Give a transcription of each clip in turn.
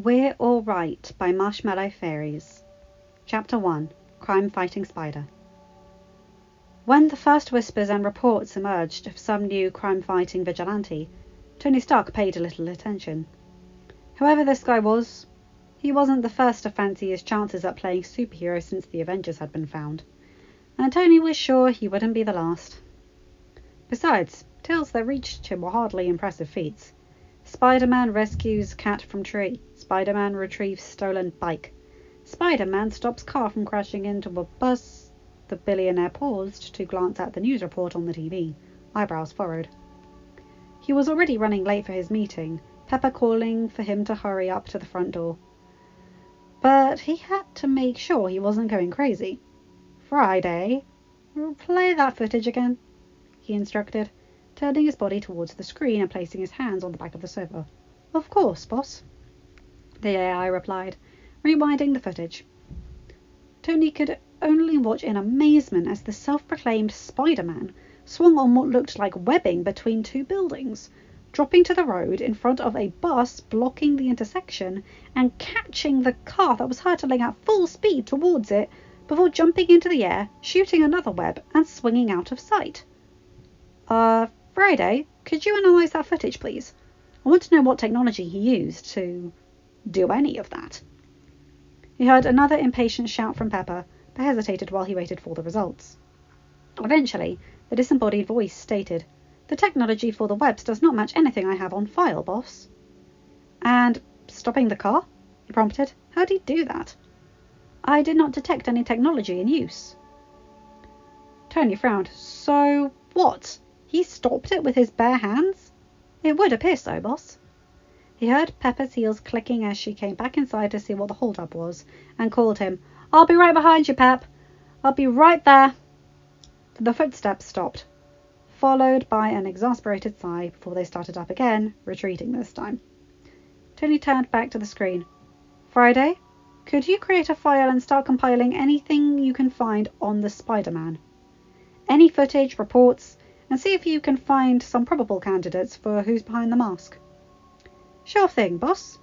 We're All Right by Marshmallow Fairies. Chapter 1. Crime-Fighting Spider. When the first whispers and reports emerged of some new crime-fighting vigilante, Tony Stark paid a little attention. Whoever this guy was, he wasn't the first to fancy his chances at playing superhero since the Avengers had been found, and Tony was sure he wouldn't be the last. Besides, tales that reached him were hardly impressive feats. Spider-Man rescues cat from tree. Spider-Man retrieves stolen bike. Spider-Man stops car from crashing into a bus. The billionaire paused to glance at the news report on the TV, eyebrows furrowed. He was already running late for his meeting, Pepper calling for him to hurry up to the front door. But he had to make sure he wasn't going crazy. Friday, play that footage again, he instructed, turning his body towards the screen and placing his hands on the back of the sofa. Of course, boss, the AI replied, rewinding the footage. Tony could only watch in amazement as the self-proclaimed Spider-Man swung on what looked like webbing between two buildings, dropping to the road in front of a bus blocking the intersection and catching the car that was hurtling at full speed towards it before jumping into the air, shooting another web and swinging out of sight. Friday, could you analyse that footage, please? I want to know what technology he used to do any of that. He heard another impatient shout from Pepper, but hesitated while he waited for the results. Eventually, the disembodied voice stated, "The technology for the webs does not match anything I have on file, boss." "And stopping the car?" he prompted. "How did he do that?" "I did not detect any technology in use." Tony frowned. "So what? He stopped it with his bare hands?" "It would appear so, boss." He heard Pepper's heels clicking as she came back inside to see what the hold-up was, and called him, "I'll be right behind you, Pep. I'll be right there." The footsteps stopped, followed by an exasperated sigh before they started up again, retreating this time. Tony turned back to the screen. "Friday, could you create a file and start compiling anything you can find on the Spider-Man? Any footage, reports, and see if you can find some probable candidates for who's behind the mask." "Sure thing, boss."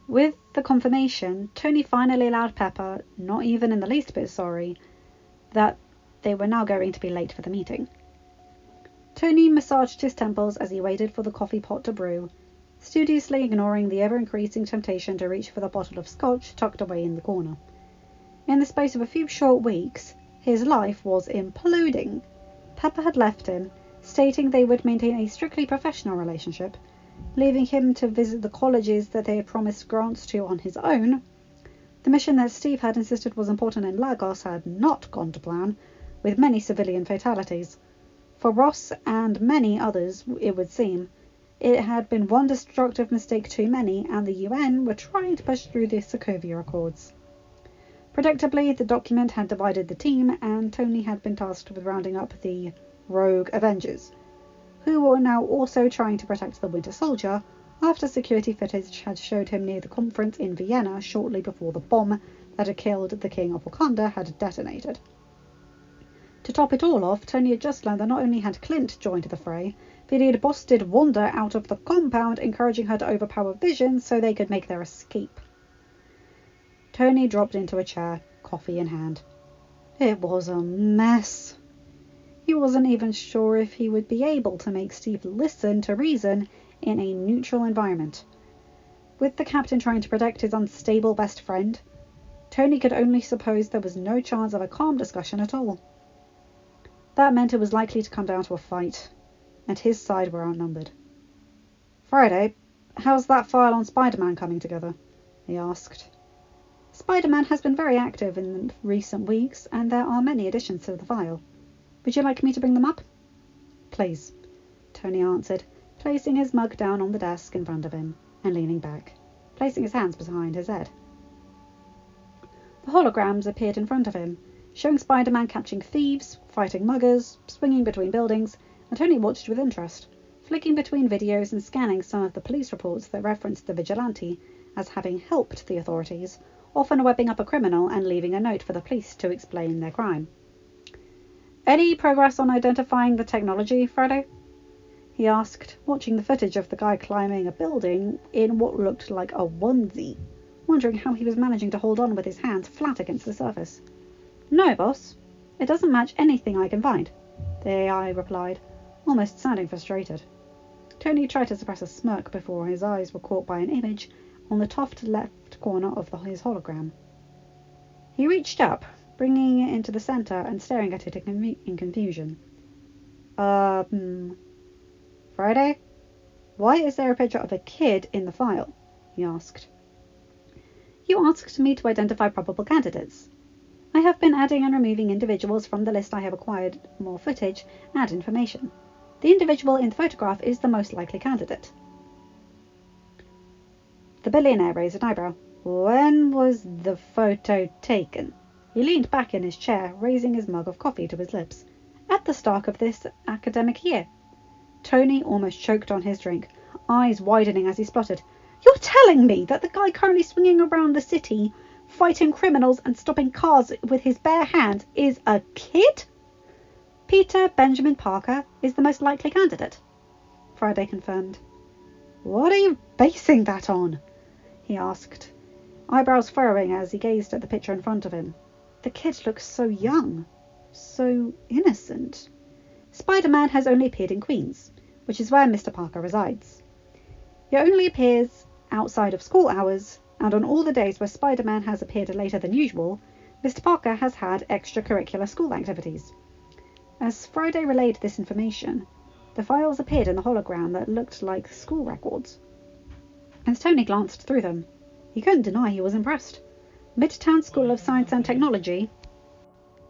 With the confirmation, Tony finally allowed Pepper, not even in the least bit sorry, that they were now going to be late for the meeting. Tony massaged his temples as he waited for the coffee pot to brew, studiously ignoring the ever-increasing temptation to reach for the bottle of scotch tucked away in the corner. In the space of a few short weeks, his life was imploding. Pepper had left him, stating they would maintain a strictly professional relationship, leaving him to visit the colleges that they had promised grants to on his own. The mission that Steve had insisted was important in Lagos had not gone to plan, with many civilian fatalities. For Ross and many others, it would seem, it had been one destructive mistake too many, and the UN were trying to push through the Sokovia Accords. Predictably, the document had divided the team, and Tony had been tasked with rounding up the rogue Avengers, who were now also trying to protect the Winter Soldier after security footage had showed him near the conference in Vienna shortly before the bomb that had killed the King of Wakanda had detonated. To top it all off, Tony had just learned that not only had Clint joined the fray, but he had bossed Wanda out of the compound, encouraging her to overpower Vision so they could make their escape. Tony dropped into a chair, coffee in hand. It was a mess. He wasn't even sure if he would be able to make Steve listen to reason in a neutral environment. With the captain trying to protect his unstable best friend, Tony could only suppose there was no chance of a calm discussion at all. That meant it was likely to come down to a fight, and his side were outnumbered. "Friday, how's that file on Spider-Man coming together?" he asked. "Spider-Man has been very active in recent weeks, and there are many additions to the file. Would you like me to bring them up?" "Please," Tony answered, placing his mug down on the desk in front of him and leaning back, placing his hands behind his head. The holograms appeared in front of him, showing Spider-Man catching thieves, fighting muggers, swinging between buildings, and Tony watched with interest, flicking between videos and scanning some of the police reports that referenced the vigilante as having helped the authorities, often webbing up a criminal and leaving a note for the police to explain their crime. "Any progress on identifying the technology, Friday?" he asked, watching the footage of the guy climbing a building in what looked like a onesie, wondering how he was managing to hold on with his hands flat against the surface. No, boss. It doesn't match anything I can find, the AI replied, almost sounding frustrated. Tony tried to suppress a smirk before his eyes were caught by an image on the top left corner of his hologram. He reached up, bringing it into the center and staring at it in confusion. Friday? Why is there a picture of a kid in the file? He asked. You asked me to identify probable candidates. I have been adding and removing individuals from the list I have acquired more footage and information. The individual in the photograph is the most likely candidate. The billionaire raised an eyebrow. When was the photo taken? He leaned back in his chair, raising his mug of coffee to his lips. At the start of this academic year. Tony almost choked on his drink, eyes widening as he spluttered. You're telling me that the guy currently swinging around the city, fighting criminals and stopping cars with his bare hands, is a kid? Peter Benjamin Parker is the most likely candidate, Friday confirmed. What are you basing that on? He asked, eyebrows furrowing as he gazed at the picture in front of him. The kid looks so young, so innocent. Spider-Man has only appeared in Queens, which is where Mr. Parker resides. He only appears outside of school hours, and on all the days where Spider-Man has appeared later than usual, Mr. Parker has had extracurricular school activities. As Friday relayed this information, the files appeared in the hologram that looked like school records. As Tony glanced through them, he couldn't deny he was impressed. Midtown School of Science and Technology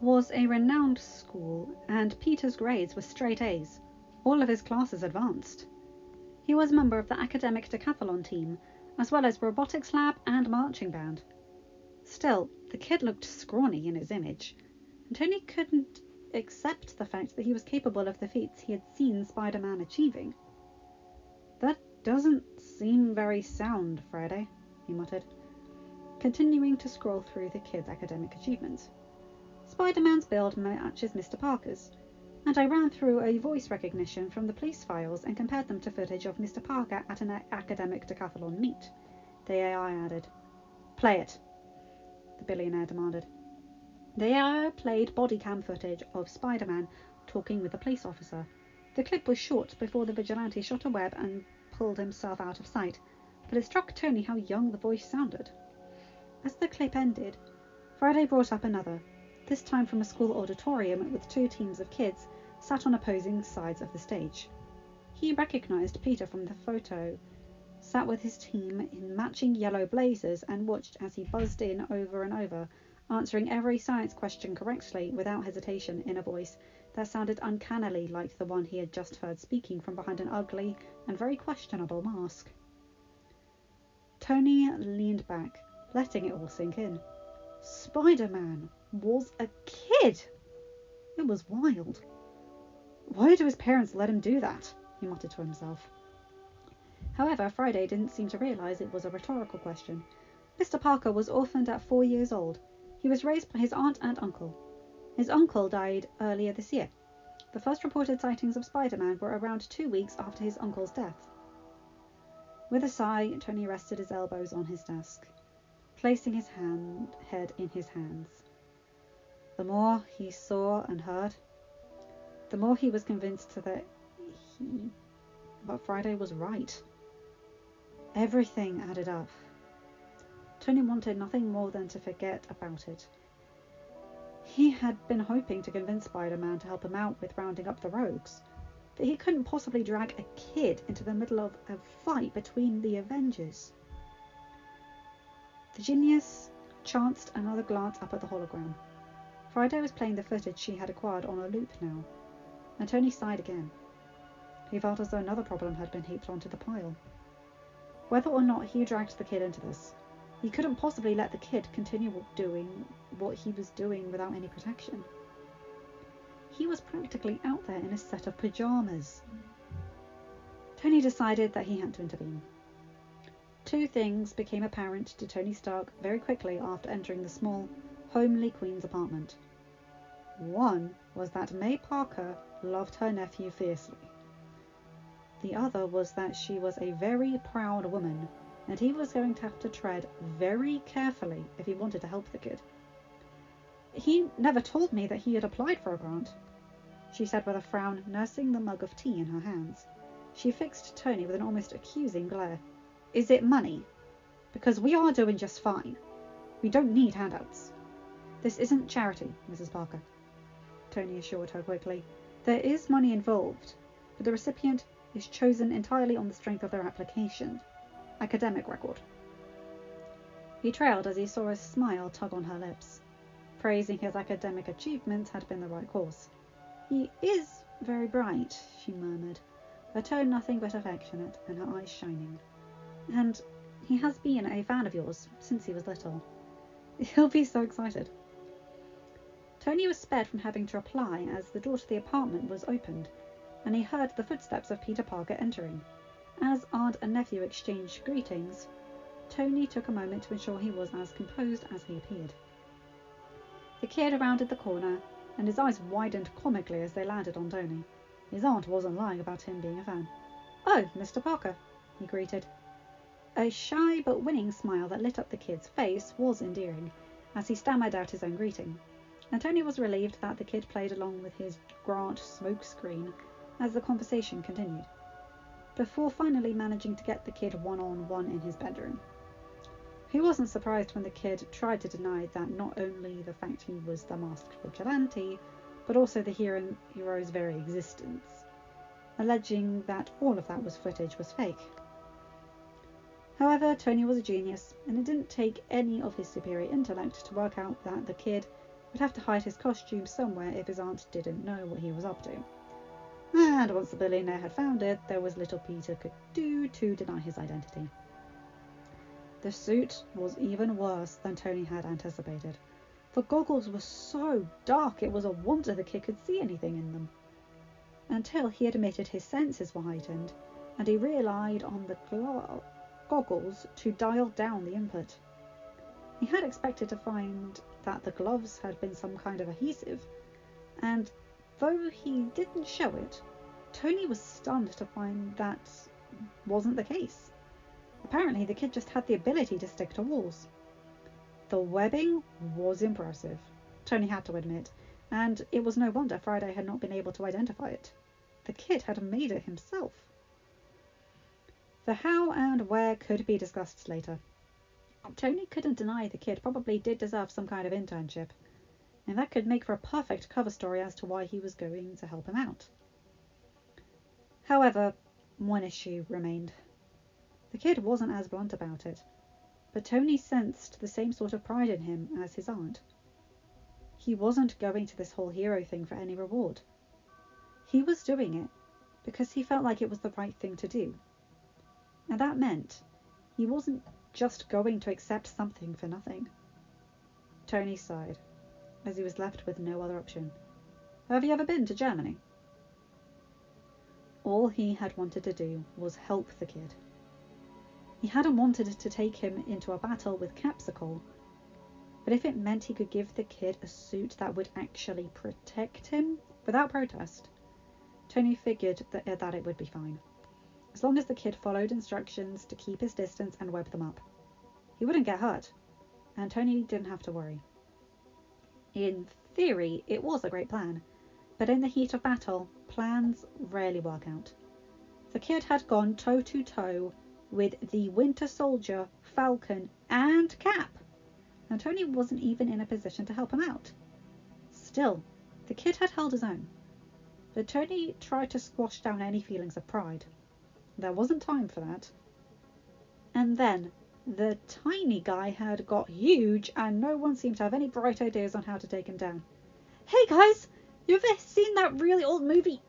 was a renowned school, and Peter's grades were straight A's. All of his classes advanced. He was a member of the academic decathlon team, as well as robotics lab and marching band. Still, the kid looked scrawny in his image, and Tony couldn't accept the fact that he was capable of the feats he had seen Spider-Man achieving. That doesn't seem very sound, Friday, he muttered, continuing to scroll through the kid's academic achievements. Spider-Man's build matches Mr. Parker's, and I ran through a voice recognition from the police files and compared them to footage of Mr. Parker at an academic decathlon meet, the AI added. Play it, the billionaire demanded. The AI played body cam footage of Spider-Man talking with a police officer. The clip was short before the vigilante shot a web and pulled himself out of sight, but it struck Tony how young the voice sounded. As the clip ended, Friday brought up another, this time from a school auditorium with two teams of kids sat on opposing sides of the stage. He recognized Peter from the photo, sat with his team in matching yellow blazers, and watched as he buzzed in over and over, answering every science question correctly without hesitation in a voice that sounded uncannily like the one he had just heard speaking from behind an ugly and very questionable mask. Tony leaned back, letting it all sink in. Spider-Man was a kid! It was wild. Why do his parents let him do that? He muttered to himself. However, Friday didn't seem to realize it was a rhetorical question. Mr. Parker was orphaned at 4 years old. He was raised by his aunt and uncle. His uncle died earlier this year. The first reported sightings of Spider-Man were around 2 weeks after his uncle's death. With a sigh, Tony rested his elbows on his desk, placing his head in his hands. The more he saw and heard, the more he was convinced that Friday was right. Everything added up. Tony wanted nothing more than to forget about it. He had been hoping to convince Spider-Man to help him out with rounding up the rogues, but he couldn't possibly drag a kid into the middle of a fight between the Avengers. The genius chanced another glance up at the hologram. Friday was playing the footage she had acquired on a loop now, and Tony sighed again. He felt as though another problem had been heaped onto the pile. Whether or not he dragged the kid into this, he couldn't possibly let the kid continue doing what he was doing without any protection. He was practically out there in a set of pajamas. Tony decided that he had to intervene. Two things became apparent to Tony Stark very quickly after entering the small, homely Queen's apartment. One was that May Parker loved her nephew fiercely. The other was that she was a very proud woman, and he was going to have to tread very carefully if he wanted to help the kid. "He never told me that he had applied for a grant," she said with a frown, nursing the mug of tea in her hands. She fixed Tony with an almost accusing glare. "Is it money? Because we are doing just fine. We don't need handouts." "This isn't charity, Mrs. Parker," Tony assured her quickly. "There is money involved, but the recipient is chosen entirely on the strength of their application, academic record." He trailed as he saw a smile tug on her lips. Praising his academic achievements had been the right course. "He is very bright," she murmured, her tone nothing but affectionate and her eyes shining. "And he has been a fan of yours since he was little. He'll be so excited." Tony was spared from having to reply as the door to the apartment was opened, and he heard the footsteps of Peter Parker entering. As aunt and nephew exchanged greetings, Tony took a moment to ensure he was as composed as he appeared. The kid rounded the corner, and his eyes widened comically as they landed on Tony. His aunt wasn't lying about him being a fan. "Oh, Mr. Parker," he greeted. A shy but winning smile that lit up the kid's face was endearing, as he stammered out his own greeting, and Tony was relieved that the kid played along with his Grant smokescreen as the conversation continued, before finally managing to get the kid one-on-one in his bedroom. He wasn't surprised when the kid tried to deny that not only the fact he was the masked vigilante, but also the hero's very existence, alleging that all of that was footage was fake. However, Tony was a genius, and it didn't take any of his superior intellect to work out that the kid would have to hide his costume somewhere if his aunt didn't know what he was up to. And once the billionaire had found it, there was little Peter could do to deny his identity. The suit was even worse than Tony had anticipated. The goggles were so dark it was a wonder the kid could see anything in them. Until he admitted his senses were heightened, and he relied on the goggles to dial down the input. He had expected to find that the gloves had been some kind of adhesive, and though he didn't show it, Tony was stunned to find that wasn't the case. Apparently, the kid just had the ability to stick to walls. The webbing was impressive, Tony had to admit, and it was no wonder Friday had not been able to identify it. The kid had made it himself. The how and where could be discussed later. Tony couldn't deny the kid probably did deserve some kind of internship, and that could make for a perfect cover story as to why he was going to help him out. However, one issue remained. The kid wasn't as blunt about it, but Tony sensed the same sort of pride in him as his aunt. He wasn't going to this whole hero thing for any reward. He was doing it because he felt like it was the right thing to do. And that meant he wasn't just going to accept something for nothing. Tony sighed, as he was left with no other option. "Have you ever been to Germany?" All he had wanted to do was help the kid. He hadn't wanted to take him into a battle with Capsicle, but if it meant he could give the kid a suit that would actually protect him without protest, Tony figured that it would be fine, as long as the kid followed instructions to keep his distance and web them up. He wouldn't get hurt, and Tony didn't have to worry. In theory, it was a great plan, but in the heat of battle, plans rarely work out. The kid had gone toe-to-toe with the Winter Soldier, Falcon, and Cap, and Tony wasn't even in a position to help him out. Still, the kid had held his own, but Tony tried to squash down any feelings of pride. There wasn't time for that. And then, the tiny guy had got huge, and no one seemed to have any bright ideas on how to take him down. "Hey guys, you ever seen that really old movie,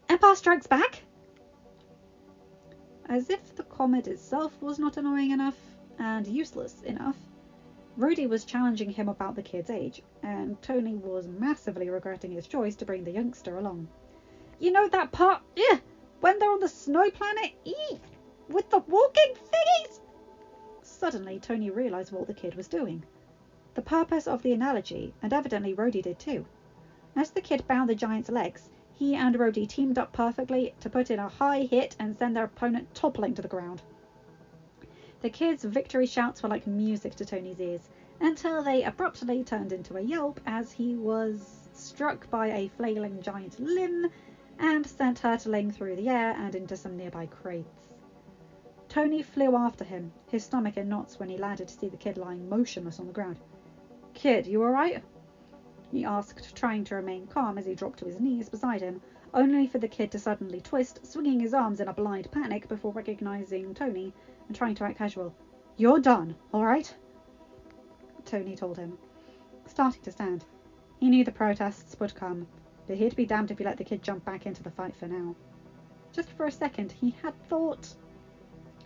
Empire Strikes Back?" As if the comet itself was not annoying enough, and useless enough, Rudy was challenging him about the kid's age, and Tony was massively regretting his choice to bring the youngster along. "You know that part, when they're on the snow planet, with the walking thingies?" Suddenly, Tony realised what the kid was doing. The purpose of the analogy, and evidently Rhodey did too. As the kid bound the giant's legs, He and Rhodey teamed up perfectly to put in a high hit and send their opponent toppling to the ground. The kids' victory shouts were like music to Tony's ears, until they abruptly turned into a yelp as he was struck by a flailing giant limb and sent hurtling through the air and into some nearby crates. Tony flew after him, his stomach in knots when he landed to see the kid lying motionless on the ground. "Kid, you alright?" he asked, trying to remain calm as he dropped to his knees beside him, only for the kid to suddenly twist, swinging his arms in a blind panic before recognizing Tony and trying to act casual. "You're done, alright?" Tony told him, starting to stand. He knew the protests would come, but he'd be damned if he let the kid jump back into the fight for now. Just for a second, he had thought...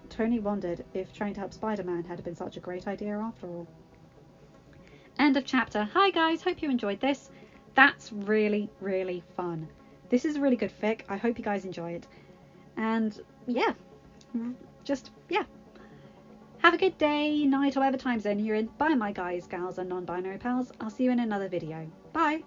Tony wondered if trying to help Spider-Man had been such a great idea after all. End of chapter. Hi guys, hope you enjoyed this. That's really, really fun. This is a really good fic. I hope you guys enjoy it. And yeah, have a good day, night, or whatever time zone you're in. Bye my guys, gals, and non-binary pals. I'll see you in another video. Bye.